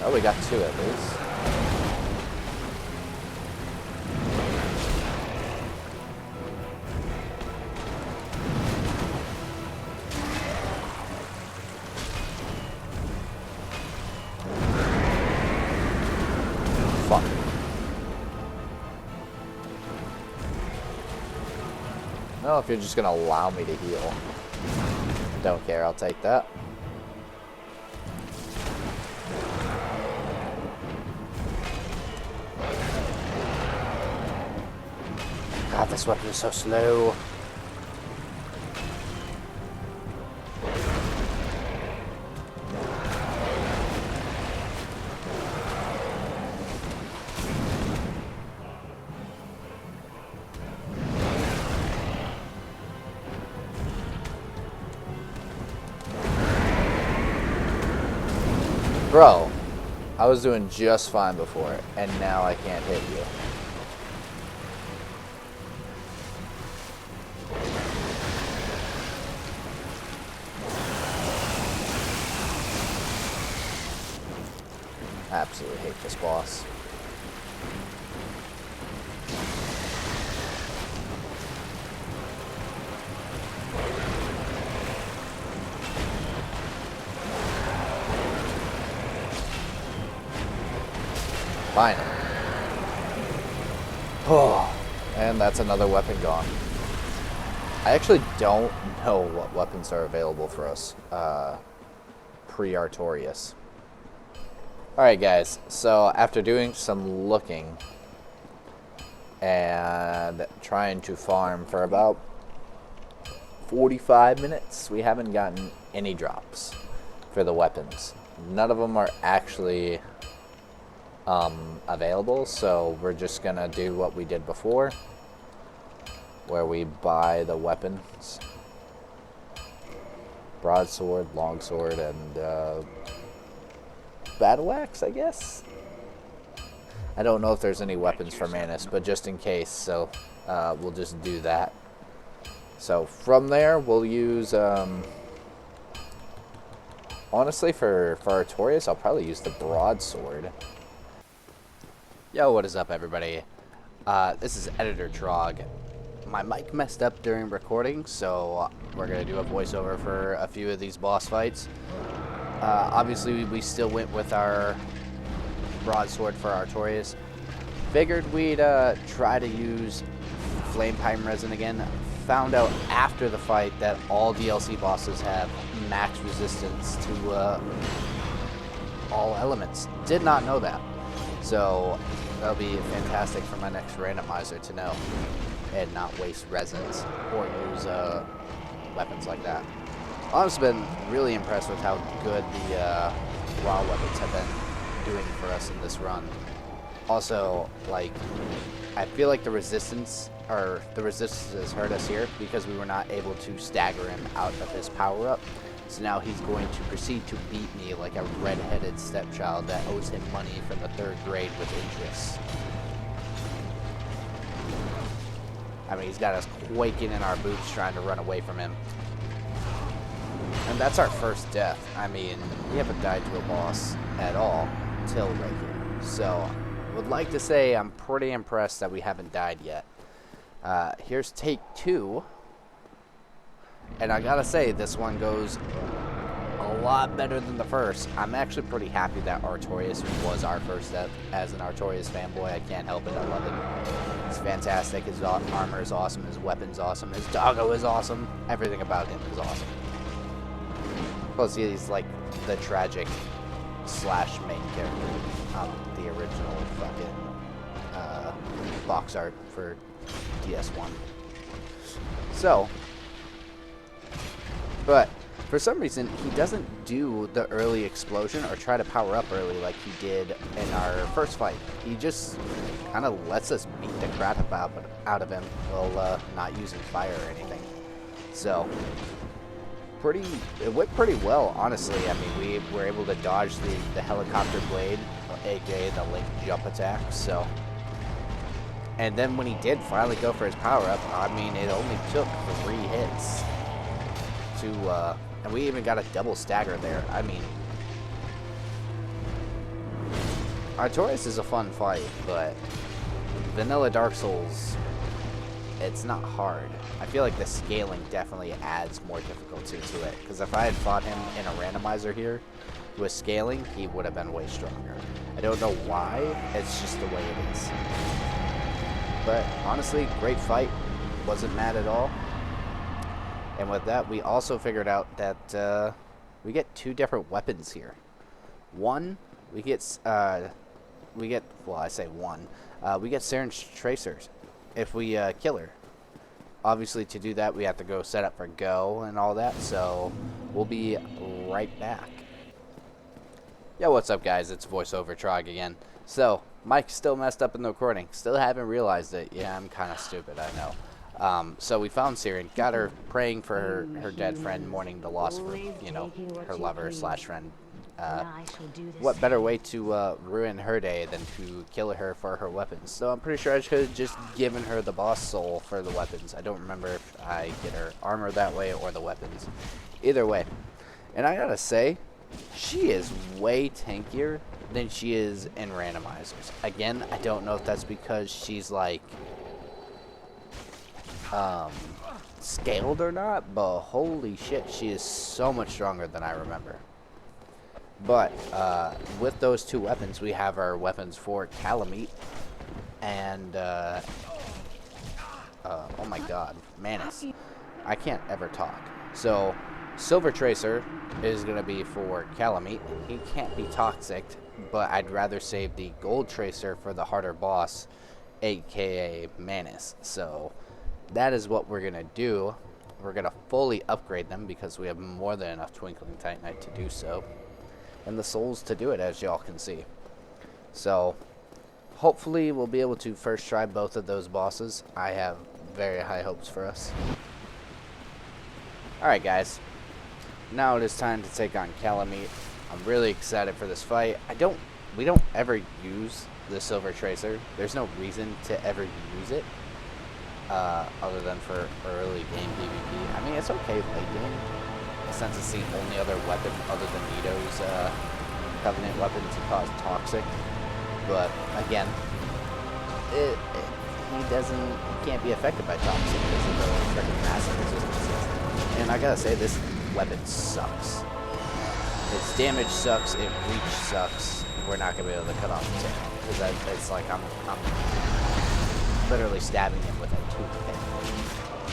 Oh, we got 2 at least. Fuck. Well, if you're just gonna allow me to heal. Don't care, I'll take that. God, this weapon is so slow. Bro, I was doing just fine before, and now I can't hit you. I absolutely hate this boss. Finally. Oh, and that's another weapon gone. I actually don't know what weapons are available for us pre-Artorias. Alright guys, so after doing some looking and trying to farm for about 45 minutes, we haven't gotten any drops for the weapons. None of them are actually available, so we're just gonna do what we did before, where we buy the weapons. Broadsword, longsword, and battle axe, I guess? I don't know if there's any weapons for Manus, but just in case, so we'll just do that. So from there, we'll use, honestly, for Artorias, I'll probably use the broadsword. Yo, what is up, everybody? This is Editor Trog. My mic messed up during recording, so we're going to do a voiceover for a few of these boss fights. Obviously, we still went with our broadsword for Artorias. Figured we'd try to use flame pine resin again. Found out after the fight that all DLC bosses have max resistance to all elements. Did not know that. So that'll be fantastic for my next randomizer to know and not waste resins or use weapons like that. I've honestly been really impressed with how good the raw weapons have been doing for us in this run. Also, like, I feel like the resistance has hurt us here because we were not able to stagger him out of his power-up. So now he's going to proceed to beat me like a red-headed stepchild that owes him money from the 3rd grade with interest. I mean, he's got us quaking in our boots trying to run away from him. And that's our first death. I mean, we haven't died to a boss at all till right here. So, would like to say I'm pretty impressed that we haven't died yet. Here's take 2. And I gotta say, this one goes a lot better than the first. I'm actually pretty happy that Artorias was our first death. As an Artorias fanboy, I can't help it. I love it. He's fantastic. His armor is awesome. His weapon's awesome. His doggo is awesome. Everything about him is awesome. Plus, he's like the tragic / main character. The original fucking box art for DS1. So, but for some reason, he doesn't do the early explosion or try to power up early like he did in our first fight. He just kind of lets us beat the crap out of him while not using fire or anything. So, it went pretty well, honestly. I mean, we were able to dodge the helicopter blade, aka the link jump attack, so. And then when he did finally go for his power-up, I mean, it only took 3 hits to, and we even got a double stagger there. I mean, Artorias is a fun fight, but vanilla Dark Souls, it's not hard. I feel like the scaling definitely adds more difficulty to it, because if I had fought him in a randomizer here with scaling, he would have been way stronger. I don't know why, it's just the way it is. But honestly, great fight, wasn't mad at all. And with that, we also figured out that we get 2 different weapons here. One, we get, well, I say one, we get Saren's Tracers if we kill her. Obviously, to do that, we have to go set up for go and all that, so we'll be right back. Yo, what's up, guys? It's VoiceOver Trog again. So, Mike still messed up in the recording. Still haven't realized it. Yeah, I'm kind of stupid, I know. So we found Siren, got her praying for her dead friend, mourning the loss for, you know, her lover slash friend. What better way to ruin her day than to kill her for her weapons? So I'm pretty sure I should have just given her the boss soul for the weapons. I don't remember if I get her armor that way or the weapons. Either way. And I gotta say, she is way tankier than she is in randomizers. Again, I don't know if that's because she's like scaled or not, but holy shit, she is so much stronger than I remember. But with those 2 weapons, we have our weapons for Calamite and oh my god, Manus. I can't ever talk. So Silver Tracer is going to be for Calamite. He can't be toxic, but I'd rather save the Gold Tracer for the harder boss, aka Manus. So that is what we're going to do. We're going to fully upgrade them because we have more than enough Twinkling Titanite to do so. And the souls to do it, as y'all can see. So hopefully we'll be able to first try both of those bosses. I have very high hopes for us. Alright, guys. Now it is time to take on Calamite. I'm really excited for this fight. We don't ever use the Silver Tracer. There's no reason to ever use it. Other than for early game PvP. I mean, it's okay late game, since it's the only other weapon other than Nito's Covenant weapon to cause toxic. But again, he can't be affected by toxic because of the freaking massive resistances. And I gotta say, this weapon sucks. Its damage sucks, its reach sucks. We're not gonna be able to cut off the tail because it's like I'm literally stabbing him with a toothpick.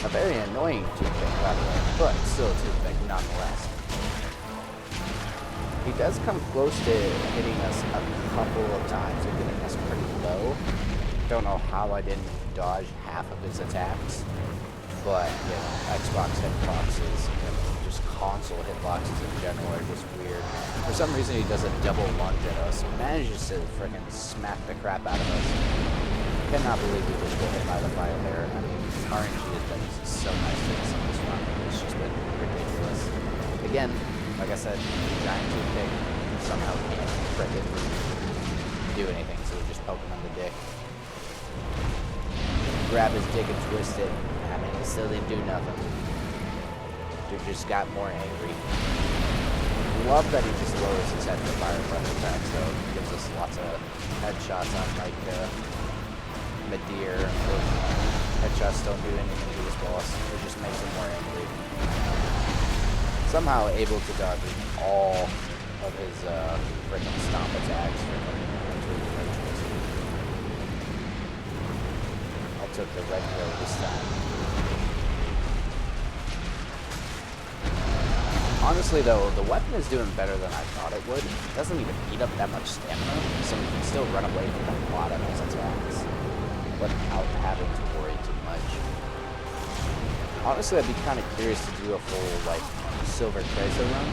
A very annoying toothpick, by the way, but still a toothpick nonetheless. He does come close to hitting us a couple of times and getting us pretty low. Don't know how I didn't dodge half of his attacks, but you know, Xbox hitboxes and just console hitboxes in general are just weird. For some reason, he does a double lunge at us, manages to freaking smack the crap out of us. Cannot believe we just got hit by the fire there. I mean, RNG has been so nice to us in this run. It's just been ridiculous. Again, like I said, giant toothpick somehow can't frickin' do anything, so we just poke him on the dick. Grab his dick and twist it. I mean, it still didn't do nothing. Dude just got more angry. Love that he just lowers his head for fire breath attacks, though. Gives us lots of headshots on, like, Medeer. Headshots don't do anything to this boss. It just makes him more angry. Somehow able to dodge all of his freaking stomp attacks. I took the red pill this time. Honestly, though, the weapon is doing better than I thought it would. It doesn't even eat up that much stamina, so we can still run away from a lot of his attacks without having to worry too much. Honestly, I'd be kind of curious to do a full, like, Silver Tracer run,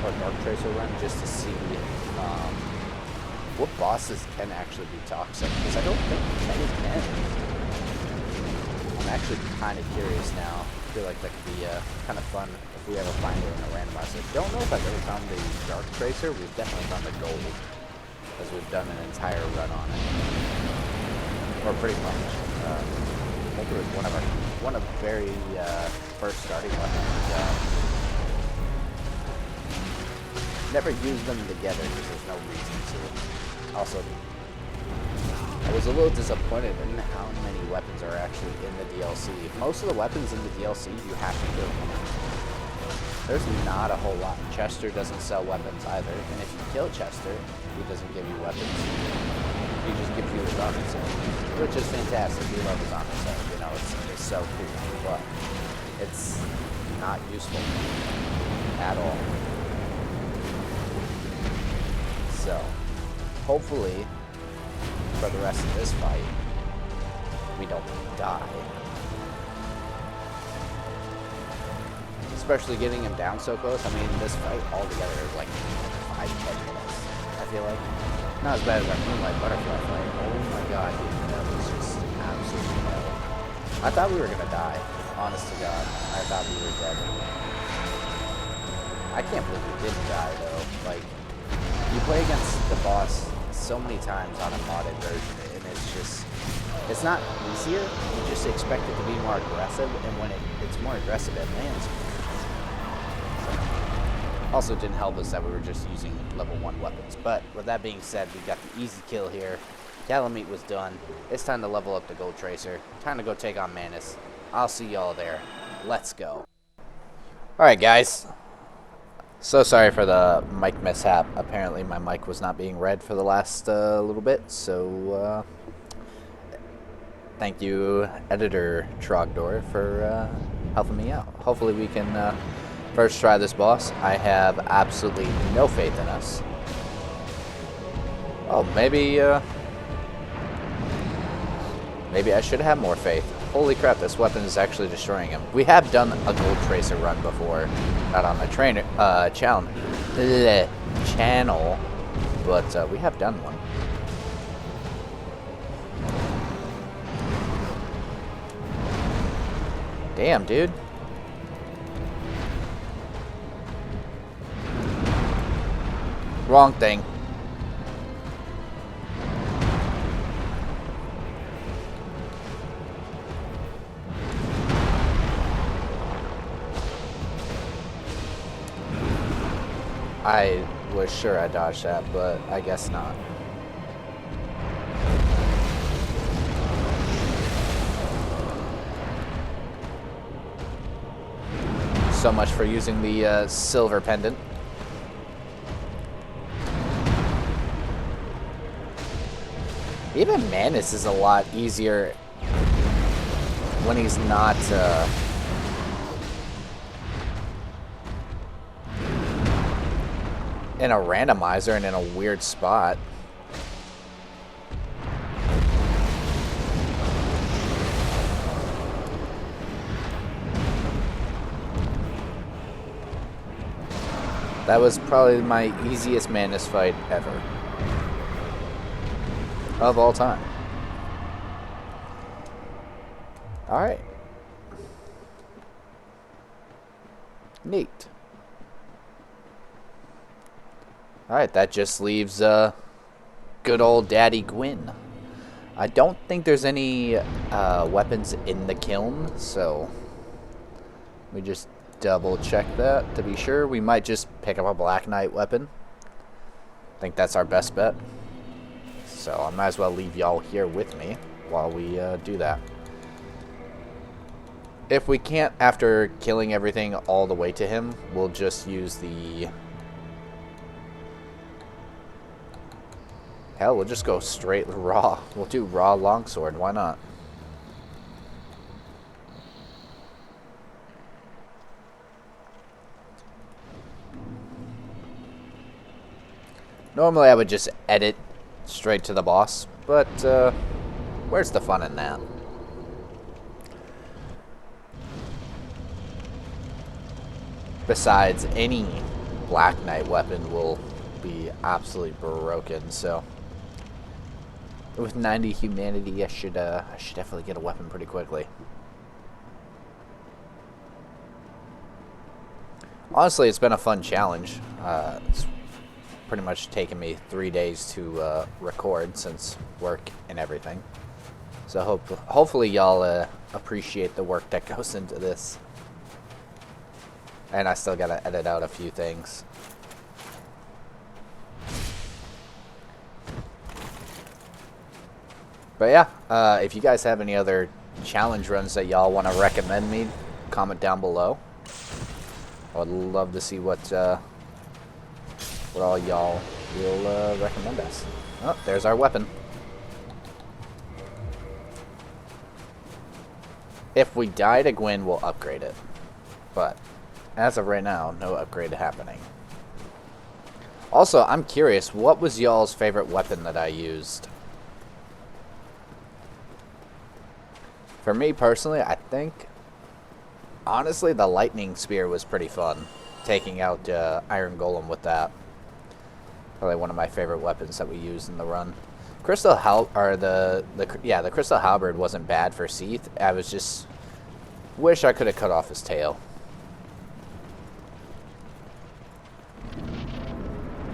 or Dark Tracer run, just to see what bosses can actually be toxic, because I don't think many can. I'm actually kind of curious now. I feel like that could be kind of fun if we ever find it in a randomizer. Don't know if I've ever found the Dark Tracer. We've definitely found the Gold, as we've done an entire run on it. Or pretty much. I think it was one of the very first starting weapons. Never use them together because there's no reason to. Also, I was a little disappointed in how many weapons are actually in the DLC. Most of the weapons in the DLC you have to kill. There's not a whole lot. Chester doesn't sell weapons either, and if you kill Chester, he doesn't give you weapons. He just gives you his armor set, which is fantastic. We love his armor set. You know, it's so cool, but it's not useful at all. So, hopefully, for the rest of this fight, we don't die. Especially getting him down so close. I mean, this fight altogether is like 5-10 minutes, I feel like. Not as bad as our Moonlight Butterfly fight. Oh my god, dude, that was just absolutely hell. I thought we were gonna die. Honest to God, I thought we were dead. I can't believe we didn't die, though. Like, you play against the boss so many times on a modded version, and it's just, it's not easier. You just expect it to be more aggressive, and when it's more aggressive, it lands. Also didn't help us that we were just using level 1 weapons. But with that being said, we got the easy kill here. Calamite was done. It's time to level up the Gold Tracer. Time to go take on Manus. I'll see y'all there. Let's go. Alright guys. So sorry for the mic mishap. Apparently my mic was not being read for the last little bit. So thank you, Editor Trogdor, for helping me out. Hopefully we can first try this boss. I have absolutely no faith in us. Oh, maybe I should have more faith. Holy crap, this weapon is actually destroying him. We have done a Gold Tracer run before. Not on the channel, but we have done one. Damn, dude. Wrong thing. I was sure I dodged that, but I guess not. So much for using the silver pendant. Even Manus is a lot easier when he's not in a randomizer and in a weird spot. That was probably my easiest Manus fight ever. Of all time. Alright. Neat. Alright, that just leaves good old Daddy Gwyn. I don't think there's any weapons in the kiln, so we just double check that to be sure. We might just pick up a Black Knight weapon. I think that's our best bet. So I might as well leave y'all here with me while we do that. If we can't, after killing everything all the way to him, we'll just use the... Hell, we'll just go straight raw. We'll do raw longsword. Why not? Normally I would just edit straight to the boss, but where's the fun in that? Besides, any Black Knight weapon will be absolutely broken, so with 90 humanity, I should definitely get a weapon pretty quickly. Honestly, it's been a fun challenge. It's pretty much taken me 3 days to record since work and everything. So hopefully y'all appreciate the work that goes into this. And I still gotta edit out a few things. But yeah, if you guys have any other challenge runs that y'all want to recommend me, comment down below. I would love to see what all y'all will recommend us. Oh, there's our weapon. If we die to Gwyn, we'll upgrade it. But as of right now, no upgrade happening. Also, I'm curious, what was y'all's favorite weapon that I used? For me personally, I think, honestly, the lightning spear was pretty fun. Taking out Iron Golem with that. Probably one of my favorite weapons that we used in the run. The Crystal Halberd wasn't bad for Seath. I was just wish I could have cut off his tail.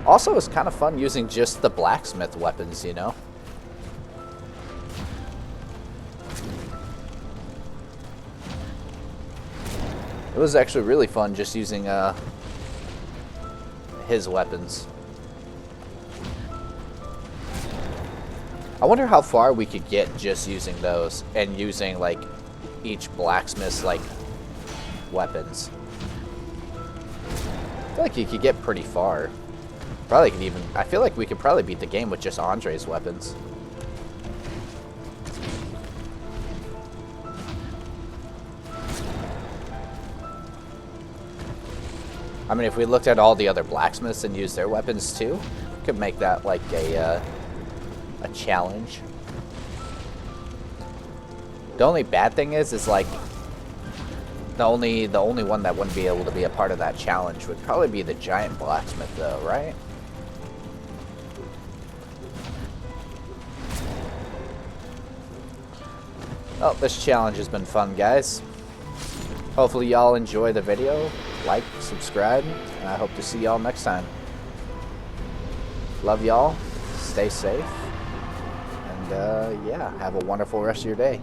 Also, it's kind of fun using just the blacksmith weapons, you know. It was actually really fun just using his weapons. I wonder how far we could get just using those and using like each blacksmith's like weapons. I feel like you could get pretty far. Probably could even, I feel like we could probably beat the game with just Andre's weapons. I mean, if we looked at all the other blacksmiths and used their weapons too, we could make that like a challenge. The only bad thing is like the only one that wouldn't be able to be a part of that challenge would probably be the giant blacksmith, though, right? Well, this challenge has been fun, guys. Hopefully y'all enjoy the video. Like, subscribe, and I hope to see y'all next time. Love y'all. Stay safe. And yeah, have a wonderful rest of your day.